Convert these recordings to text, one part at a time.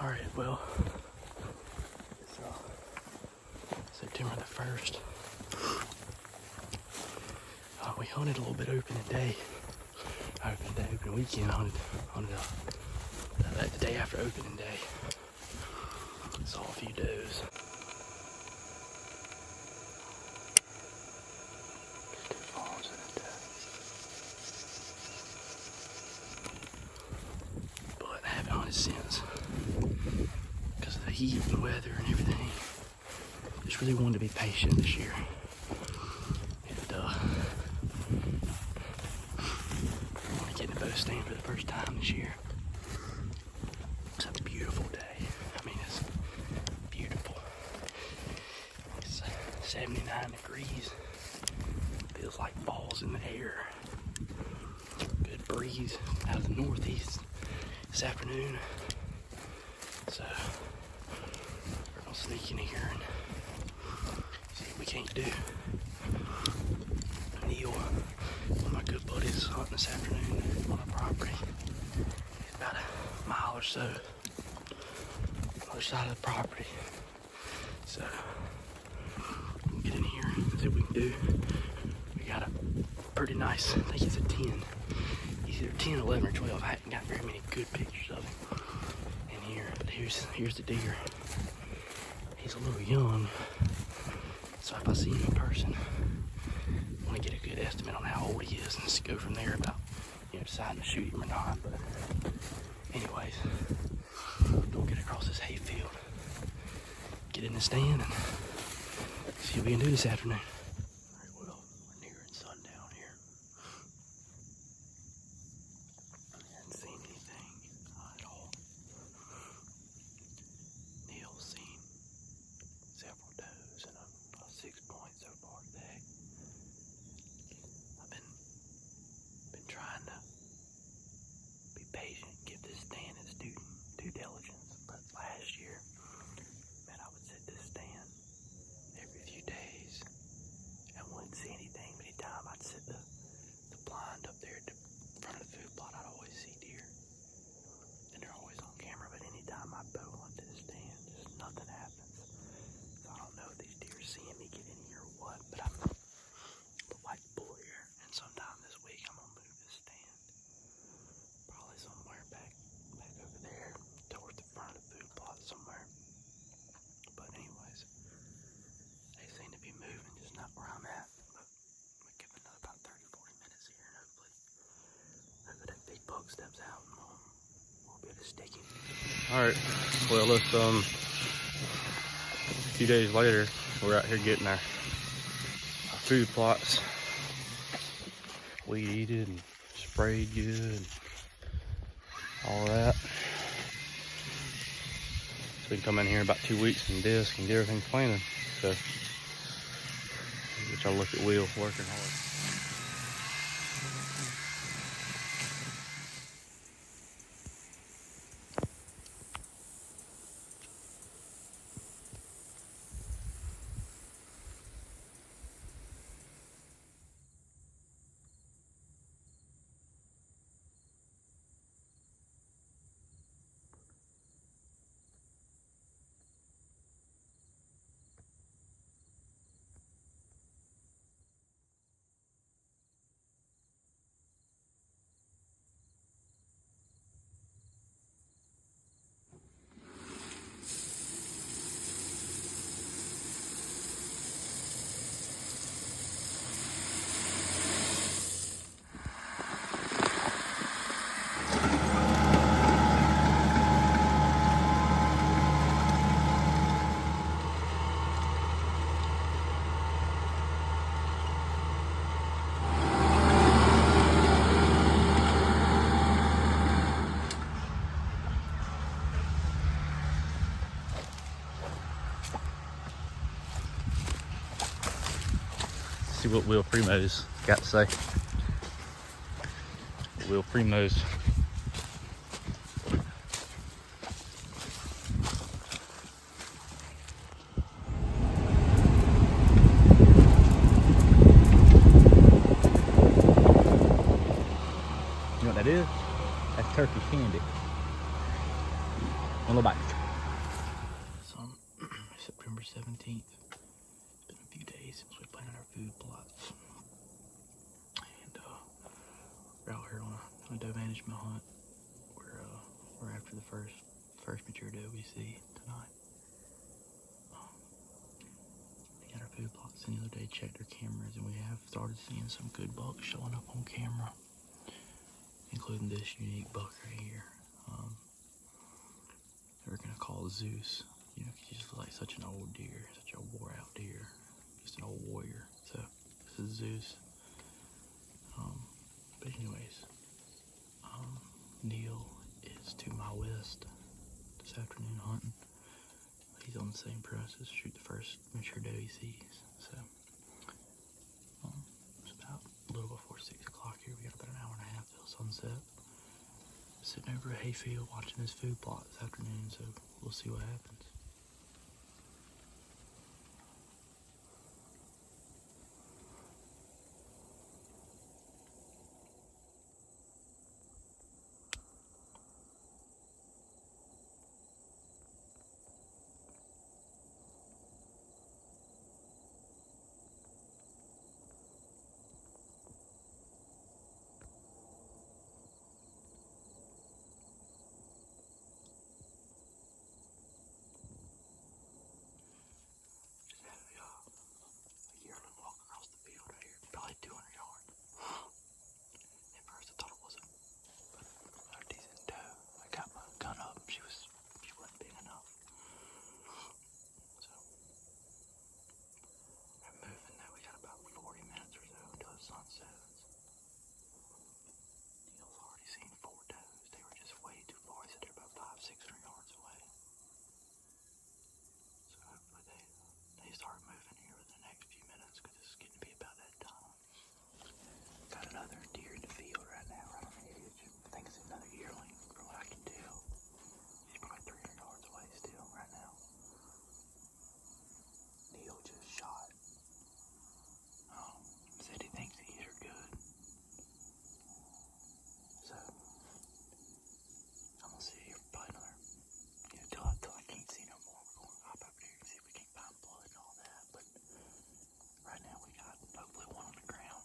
Alright, well, it's September the 1st. We hunted a little bit opening day. Opening weekend, hunted the day after opening day. Saw a few does. But I haven't hunted since because of the heat and weather and everything. Just really wanted to be patient this year. And I want to get in the bow stand for the first time this year. It's a beautiful day. I mean, it's beautiful. It's 79 degrees. Feels like balls in the air. Good breeze out of the northeast this afternoon. So we're gonna sneak in here and see what we can't do. Neil, one of my good buddies, is hunting this afternoon on our property. It's about a mile or so other side of the property. So we'll get in here and see what we can do. We got a pretty nice, I think he's a 10. He's either 10, 11, or 12. I haven't got very many good pictures of him in here. But here's the deer. He's a little young. So if I see him in person, I want to get a good estimate on how old he is and just go from there about, deciding to shoot him or not. But anyways, don't get across this hayfield. Get in the stand and see what we can do this afternoon. Alright, well, we're nearing sundown here. I haven't seen anything at all. Neil's seen several does and a 6 point so far today. I've been trying to be patient, give this stand its due diligence. But last year, man, I would sit this stand every few days and wouldn't see anything. But anytime I'd sit the blind up there at the front of the food plot, I'd always see deer. And they're always on camera. But anytime I bow onto the stand, just nothing happens. So I don't know if these deer are seeing me get in here or what. But I'm a white bull here, and sometime this week I'm gonna move this stand. Probably somewhere back over there towards the front of the food plot somewhere. But anyways, they seem to be moving, just not where I'm at. But we'll give it another about 30-40 minutes here, and hopefully that big buck steps out and we'll be able to stick him. Alright, well, it's a few days later, we're out here getting our food plots weeded and sprayed good and all that. So we can come in here in about 2 weeks and disc and get everything planted. So which I'll look at Will working hard. See what Will Primo's got to say. Will Primo's. You know what that is? That's turkey candy. Wanna bite? November 17th. It's been a few days since we planted our food plots. And we're out here on a doe management hunt. We're after the first mature doe we see tonight. We got our food plots in the other day, checked our cameras, and we have started seeing some good bucks showing up on camera, including this unique buck right here. We're gonna call Zeus. You know, he just like such an old deer, such a wore out deer, just an old warrior. So this is Zeus. But anyways, Neil is to my west this afternoon hunting. He's on the same process, shoot the first mature doe he sees. So it's about a little before 6 o'clock here. We got about an hour and a half till sunset. Sitting over a hayfield watching this food plot this afternoon, so we'll see what happens. Probably 200 yards. At first I thought it was a decent doe. I got my gun up. She wasn't big enough. So I'm moving now. We got about 40 minutes or so until the sun sets. Neil's already seen 4 does. They were just way too far. He said they're about 500-600 yards away. So hopefully they start moving here within the next few minutes, because it's getting to be about that time. Got another deer in the field right now, right on the edge. I think it's another yearling, from what I can tell. He's probably 300 yards away still right now. Neil just shot. Said he thinks these are good. So I'm gonna sit here probably another, till I can't see no more. We're gonna hop over there and see if we can find blood and all that. But right now we got hopefully one on the ground.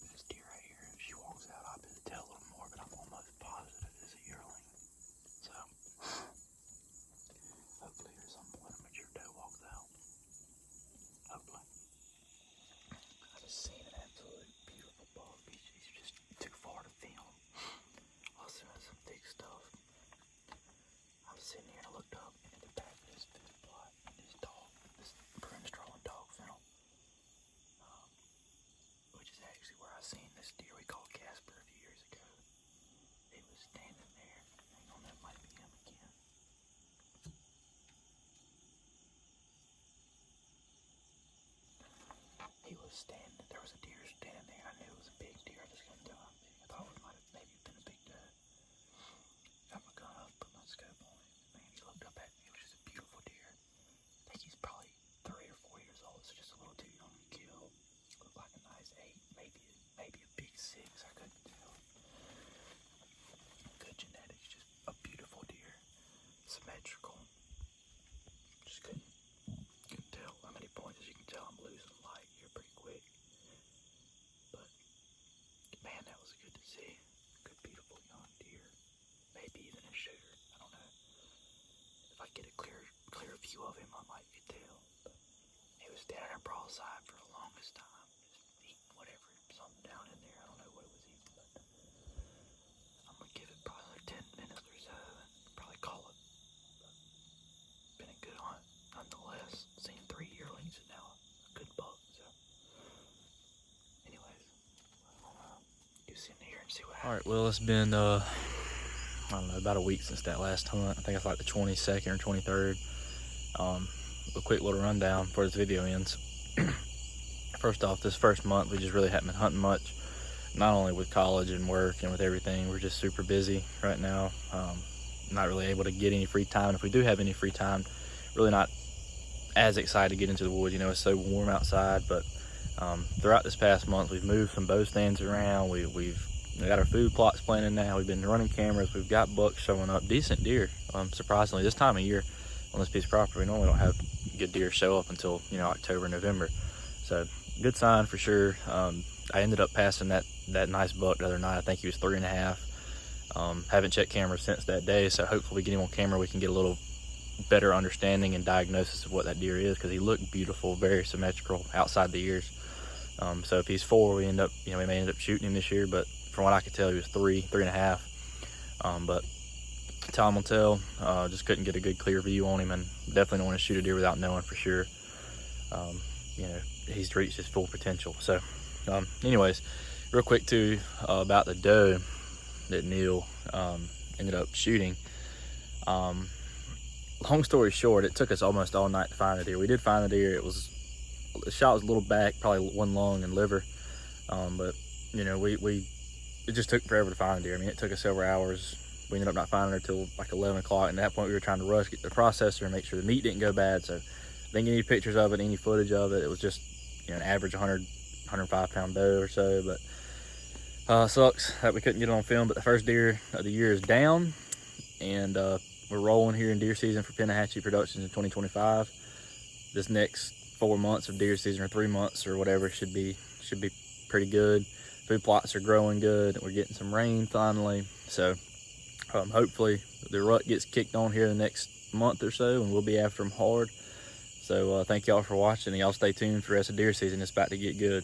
This deer right here, if she walks out, I'll be able to tell a little more, but I'm almost positive it's a yearling. So hopefully at some point a mature doe walks out. Hopefully. I just seen an absolutely beautiful buck. He's just too far to film. Also has some big stuff. I was sitting here and I looked up, and in the back of this food plot, this broomstraw and dog fennel, which is actually where I seen this deer we called Casper a few years ago. He was standing there. Hang on, that might be him again. He was standing. There was a deer standing there. I knew it was a big deer. I just couldn't tell how big. I thought it might have maybe been a big doe. Got my gun up, put my scope on it. Man, he looked up at me. It was just a beautiful deer. I think he's probably 3 or 4 years old, so just a little too young to kill. Looked like a nice 8, maybe a big 6. I couldn't tell. Good genetics, just a beautiful deer. Symmetrical. Just couldn't tell how many points. As you can tell, I'm losing light here pretty quick. But man, that was good to see. Good, beautiful young deer. Maybe even a shooter. I don't know. If I get a clear view of him, I might could tell. But he was standing there broadside for the longest time, just eating whatever, something down in there. I don't know what it was eating, but I'm gonna give it probably like 10 minutes or so and probably call it. But been a good hunt nonetheless. Seen 3 yearlings and now a good buck. So anyways, I'll do sitting here and see what happens. Alright, well, it's been I don't know, about a week since that last hunt. I think it's like the 22nd or 23rd. A quick little rundown before this video ends. First off, this first month we just really haven't been hunting much. Not only with college and work and with everything, we're just super busy right now. Not really able to get any free time. And if we do have any free time, really not as excited to get into the woods. You know, it's so warm outside. But throughout this past month, we've moved some bow stands around. We've got our food plots planted now. We've been running cameras. We've got bucks showing up. Decent deer, surprisingly, this time of year on this piece of property. We normally don't have good deer show up until, you know, October, November. So good sign for sure. I ended up passing that nice buck the other night. I think he was 3.5. Haven't checked cameras since that day, so hopefully we get him on camera, we can get a little better understanding and diagnosis of what that deer is, because he looked beautiful, very symmetrical outside the ears. So if he's 4, we may end up shooting him this year, but from what I could tell, he was 3.5. But time will tell. Just couldn't get a good clear view on him, and definitely don't want to shoot a deer without knowing for sure. You know, he's reached his full potential. So anyways, real quick too, about the doe that Neil ended up shooting. Long story short, it took us almost all night to find the deer. We did find the deer. The shot was a little back, probably one lung and liver, but you know, it just took forever to find the deer. I mean, it took us several hours. We ended up not finding her till like 11 o'clock, and at that point we were trying to rush, get the processor and make sure the meat didn't go bad. So didn't get any pictures of it, any footage of it. It was just, you know, an average 105 pound doe or so. But sucks that we couldn't get it on film. But the first deer of the year is down, and we're rolling here in deer season for Penahatchee Productions in 2025. This next 4 months of deer season, or 3 months or whatever, should be pretty good. Food plots are growing good. We're getting some rain finally, so hopefully the rut gets kicked on here in the next month or so, and we'll be after them hard. So thank y'all for watching, and y'all stay tuned for the rest of deer season. It's about to get good.